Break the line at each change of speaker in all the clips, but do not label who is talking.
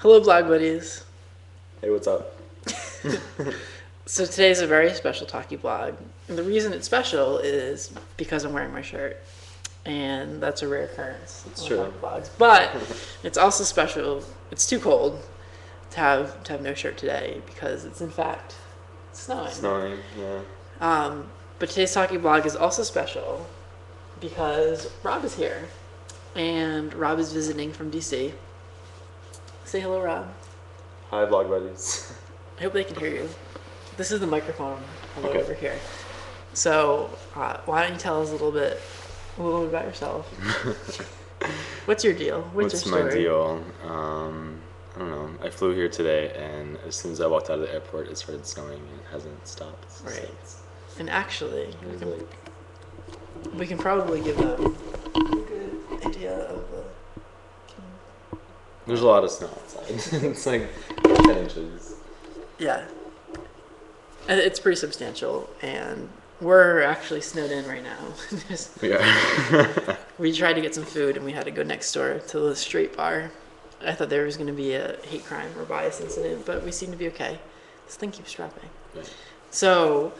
Hello, blog buddies.
Hey, what's up?
So today's a very special Talkie blog. And the reason it's special is because I'm wearing my shirt. And that's a rare occurrence.
It's true.
Blogs. But it's also special. It's too cold to have no shirt today because it's in fact snowing.
Snowing, yeah.
But today's Talkie blog is also special because Rob is here. And Rob is visiting from DC. Say hello, Rob.
Hi, blog buddies.
I hope they can hear you. This is the microphone
Okay.
over here. So why don't you tell us a little bit about yourself? What's your deal? What's your story?
My deal? I don't know. I flew here today, and as soon as I walked out of the airport, it started snowing, and it hasn't stopped.
Right. And actually,
Like,
we can probably give them a good idea of
there's a lot of snow outside. It's like 10 inches.
yeah. And it's pretty substantial, and we're actually snowed in right now.
We are.
We tried to get some food, and we had to go next door to the street bar. I thought there was going to be a hate crime or bias incident, but we seem to be okay. This thing keeps dropping.
Right.
So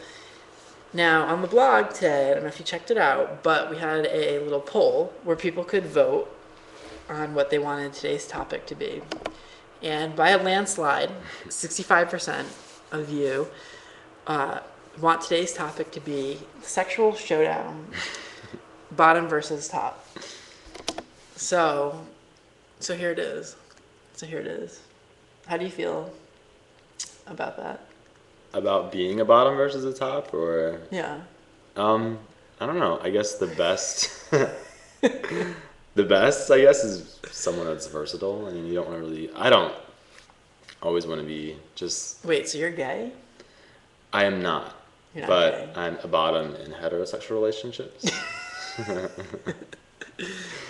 now on the blog today, I don't know if you checked it out, but we had a little poll where people could vote on what they wanted today's topic to be. And by a landslide, 65% of you want today's topic to be sexual showdown, bottom versus top. So here it is. How do you feel about that?
About being a bottom versus a top, or
Yeah.
I don't know. I guess the best, the best, I guess, is someone that's versatile. I mean, you don't want to really. I don't always want to be just.
Wait, so you're gay?
I am not.
You're not
But
gay.
I'm a bottom in heterosexual relationships.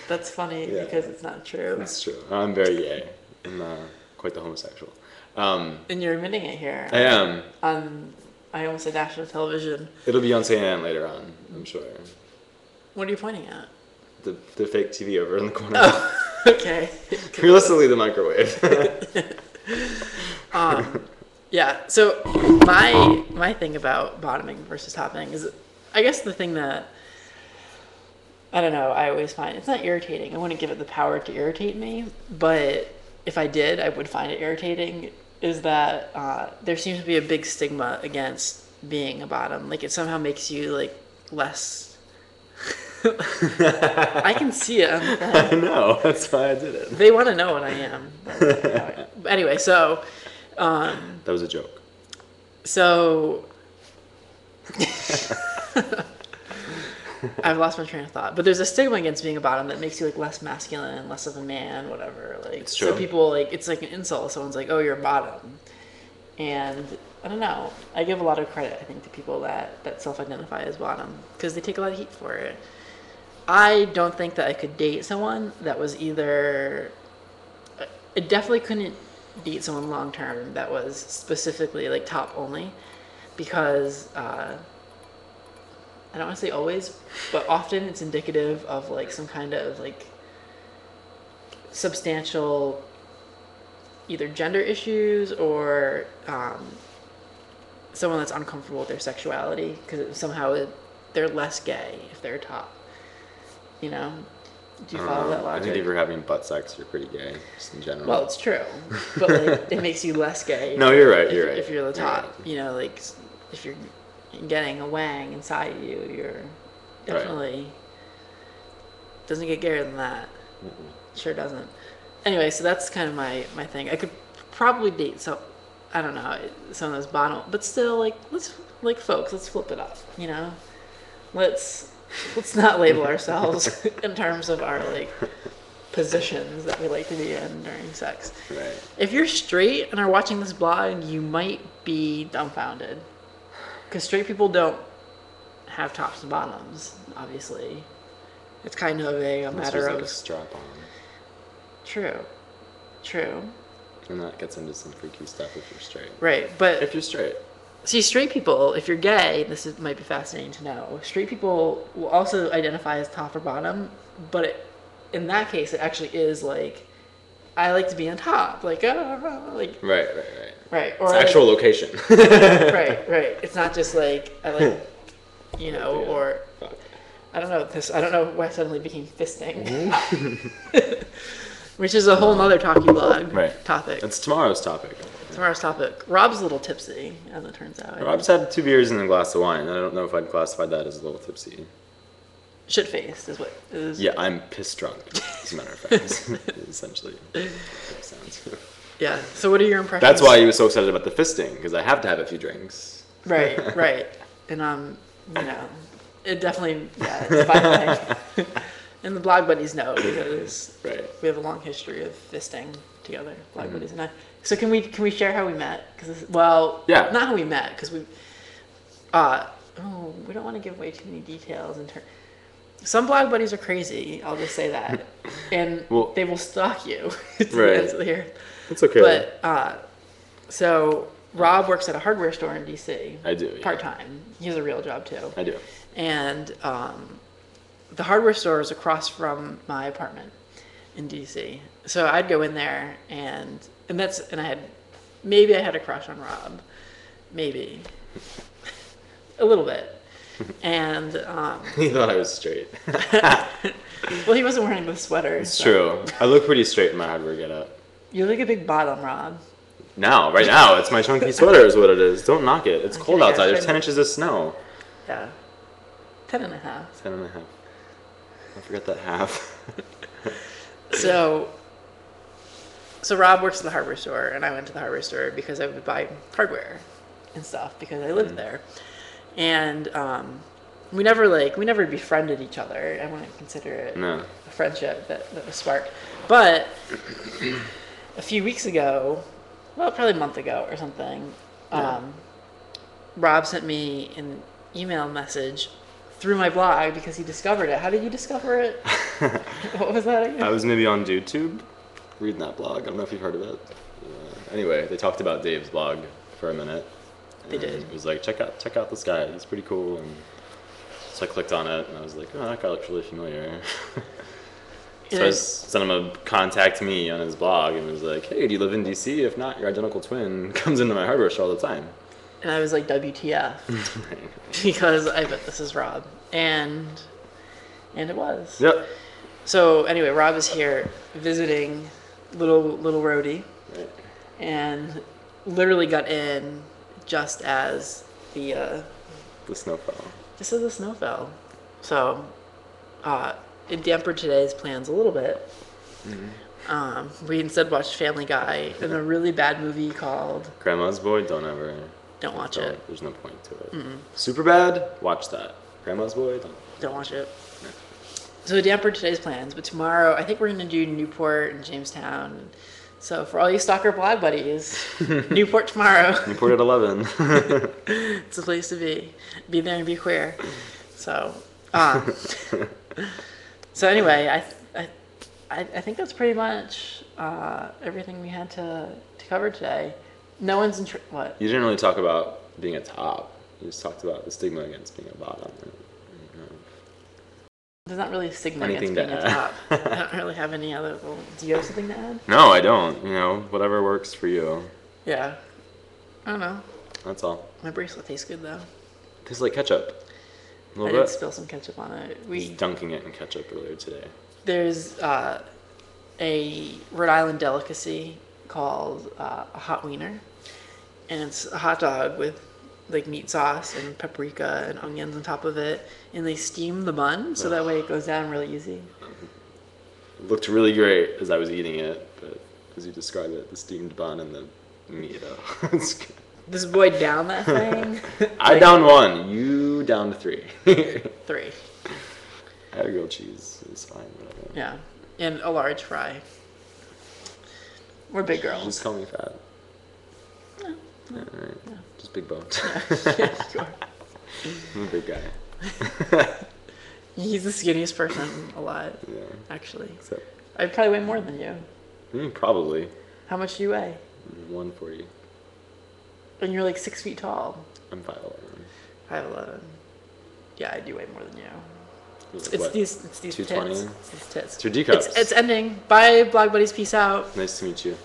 That's funny
Yeah.
because it's not true.
That's true. I'm very gay. I'm quite the homosexual.
And you're admitting it here.
I am.
I almost said national television.
It'll be on CNN later on, I'm sure.
What are you pointing at?
The fake TV over in the corner.
Oh, okay.
Realistically, the microwave.
Yeah, so my thing about bottoming versus topping is, I guess the thing that, I don't know, I always find, it's not irritating. I wouldn't give it the power to irritate me, but if I did, I would find it irritating, is that there seems to be a big stigma against being a bottom. Like, it somehow makes you, like, less... I can see it on the thing.
I know. That's why I did it.
They want to know what I am. But anyway, so...
That was a joke.
So... I've lost my train of thought, but there's a stigma against being a bottom that makes you like less masculine, less of a man, whatever. Like,
It's true.
So people like, it's like an insult. Someone's like, "Oh, you're a bottom," and I don't know. I give a lot of credit, I think, to people that self-identify as bottom because they take a lot of heat for it. I don't think that I could date someone that was either. I definitely couldn't date someone long term that was specifically like top only, because. I don't want to say always, but often it's indicative of like some kind of like substantial either gender issues or someone that's uncomfortable with their sexuality because somehow they're less gay if they're top. You know? Do you follow that
I
logic?
think if you're having butt sex, you're pretty gay, just in general.
Well, it's true, but like it makes you less gay.
No, you're right.
If you're the top,
right.
you know, like if you're getting a wang inside you, you're definitely doesn't get gayer than that. Sure doesn't. Anyway, so that's kind of my thing. I could probably date some of those bottom, but still let's flip it up, you know. Let's not label ourselves in terms of our like positions that we like to be in during sex.
Right.
If you're straight and are watching this blog, you might be dumbfounded. Because straight people don't have tops and bottoms, obviously. It's kind of a matter
like
of...
a strap on.
True.
And that gets into some freaky stuff if you're straight.
Right, but...
If you're straight.
See, straight people, if you're gay, might be fascinating to know. Straight people will also identify as top or bottom, but in that case, it actually is like I like to be on top, like
Right.
right, or
It's actual location.
right. It's not just like I like, or
Fuck.
I don't know this. I don't know why I suddenly became fisting, which is a whole nother talkie blog topic.
That's tomorrow's topic.
Tomorrow's topic. Rob's a little tipsy, as it turns out.
Rob's had 2 beers and a glass of wine. I don't know if I'd classify that as a little tipsy.
Shit-faced is what is.
Yeah, I'm piss drunk, as a matter of fact. Essentially. That sounds.
Yeah. So what are your impressions?
That's why he was so excited about the fisting, because I have to have a few drinks.
Right. And it definitely, it's fine. And the blog buddies know, because we have a long history of fisting together, blog buddies and I. So can we share how we met? Not how we met, because we don't want to give away too many details some blog buddies are crazy, I'll just say that. And they will stalk you. Right.
It's okay.
But, so Rob works at a hardware store in DC.
I do.
Part-time. He has a real job, too.
I do.
And the hardware store is across from my apartment in DC. So I'd go in there and I had a crush on Rob. Maybe. A little bit. And
he thought I was straight.
well, he wasn't wearing the sweater.
It's true. I look pretty straight in my hardware getup.
You look a big bottom, Rob.
Right now, it's my chunky sweater is what it is. Don't knock it. It's cold outside. There's 10 inches of snow.
Yeah. 10 and a half.
10 and a half. I forgot that half.
So Rob works at the hardware store, and I went to the hardware store because I would buy hardware and stuff because I lived there. And we never befriended each other. I wouldn't consider it a friendship that was sparked. But a few weeks ago, probably a month ago or something, Rob sent me an email message through my blog because he discovered it. How did you discover it? What was that again?
I was maybe on YouTube reading that blog. I don't know if you've heard of it. Anyway, they talked about Dave's blog for a minute.
They did.
It was like, check out this guy. He's pretty cool. And so I clicked on it, and I was like, oh, that guy looks really familiar. So I sent him a contact me on his blog, and was like, hey, do you live in DC? If not, your identical twin comes into my hardware store all the time.
And I was like, WTF? Because I bet this is Rob. And it was.
Yep.
So anyway, Rob is here visiting little Rhodey.
Right.
And literally got in just as the
snow fell.
Just as the snow fell. So it dampened today's plans a little bit. Mm-hmm. We instead watched Family Guy and a really bad movie called
Grandma's Boy.
Don't watch it.
There's no point to it.
Mm-mm.
Superbad. Watch that. Grandma's Boy.
Don't watch it.
No.
So it dampened today's plans, but tomorrow I think we're gonna do Newport and Jamestown. So for all you stalker blog buddies, Newport tomorrow.
Newport at 11.
It's the place to be. Be there and be queer. So, so anyway, I think that's pretty much everything we had to cover today. No one's in what?
You didn't really talk about being a top. You just talked about the stigma against being a bottom.
There's not really a stigma against being a top. I don't really have any other. Do you have something to add?
No, I don't. Whatever works for you.
Yeah. I don't know.
That's all.
My bracelet tastes good though.
It tastes like ketchup.
I did spill some ketchup on it.
I was dunking it in ketchup earlier today.
There's a Rhode Island delicacy called a hot wiener, and it's a hot dog with like meat sauce and paprika and onions on top of it, and they steam the bun so that way it goes down really easy.
It looked really great as I was eating it, but as you described it, the steamed bun and the meat. It's good.
This boy downed that thing.
I downed 1. You downed 3.
3.
I had grilled cheese. It's fine. Whatever.
Yeah, and a large fry. We're big girls.
Just call me fat.
Yeah.
Yeah, all right. Yeah. Just big bones.
Yeah, sure.
I'm a big guy.
He's the skinniest person alive. Yeah. Actually. I probably weigh more than you.
Probably.
How much do you weigh?
140.
And you're like 6 feet tall.
I'm 5'11".
5'11". Yeah, I do weigh more than you. It's these
220.
tits. It's these tits.
It's your D cups.
It's ending. Bye, Blog Buddies. Peace out.
Nice to meet you.